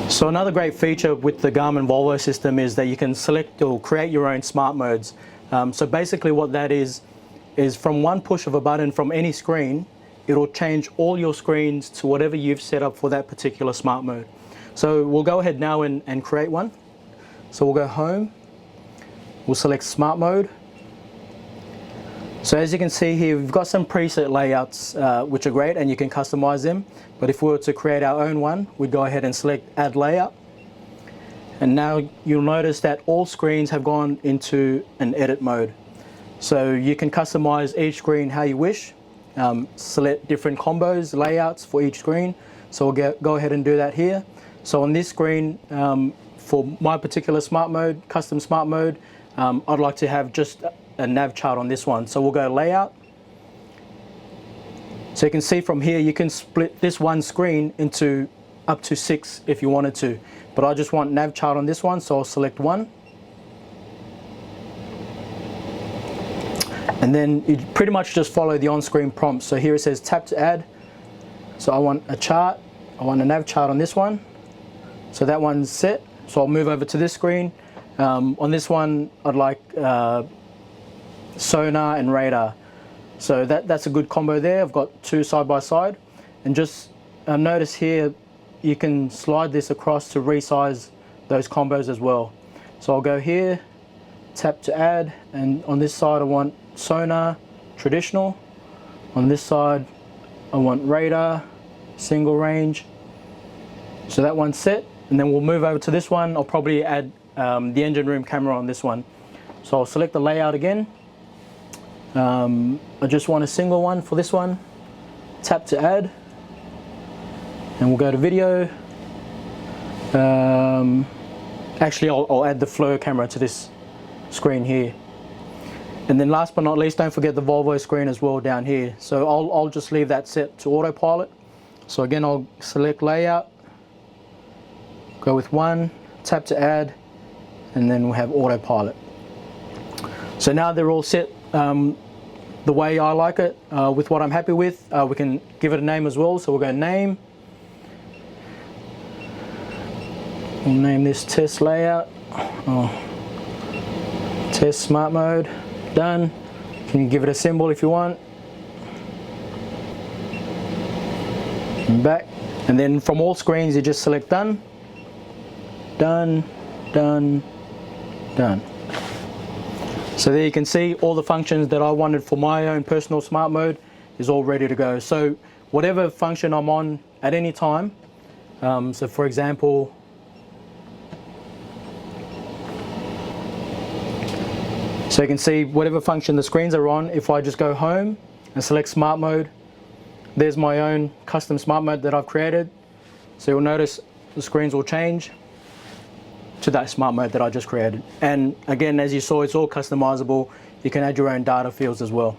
So another great feature with the Garmin Volvo system is that you can select or create your own smart modes. So basically what that is from one push of a button from any screen, it'll change all your screens to whatever you've set up for that particular smart mode. So we'll go ahead now and create one. So we'll go home, we'll select smart mode. So as you can see here, we've got some preset layouts which are great and you can customize them. But if we were to create our own one, we'd go ahead and select add layout. And now you'll notice that all screens have gone into an edit mode. So you can customize each screen how you wish. Select different combos, layouts for each screen. So we'll go ahead and do that here. So on this screen, for my particular smart mode, custom smart mode, I'd like to have just a nav chart on this one. So we'll go layout. So you can see from here, you can split this one screen into up to 6 if you wanted to. But I just want nav chart on this one, so I'll select 1. And then you pretty much just follow the on-screen prompts. So here it says tap to add. So I want a chart, I want a nav chart on this one. So that one's set. So I'll move over to this screen. On this one, I'd like sonar and radar. So that's a good combo there. I've got 2 side by side. And just notice here, you can slide this across to resize those combos as well. So I'll go here, tap to add, and on this side I want sonar, traditional. On this side I want radar, single range. So that one's set. And then we'll move over to this one. I'll probably add the engine room camera on this one. So I'll select the layout again. I just want a single one for this one. Tap to add. And we'll go to video. Actually, I'll add the flow camera to this screen here. And then last but not least, don't forget the Volvo screen as well down here. So I'll just leave that set to autopilot. So again, I'll select layout. Go with 1, tap to add, and then we'll have autopilot. So now they're all set the way I like it, with what I'm happy with. We can give it a name as well, so we'll go name. We'll name this test layout, test smart mode, done. You can give it a symbol if you want. And back, and then from all screens you just select done. Done, done, done. So there you can see all the functions that I wanted for my own personal smart mode is all ready to go. So whatever function I'm on at any time, so for example, so you can see whatever function the screens are on, if I just go home and select smart mode, there's my own custom smart mode that I've created. So you'll notice the screens will change to that smart mode that I just created. And again, as you saw, it's all customizable. You can add your own data fields as well.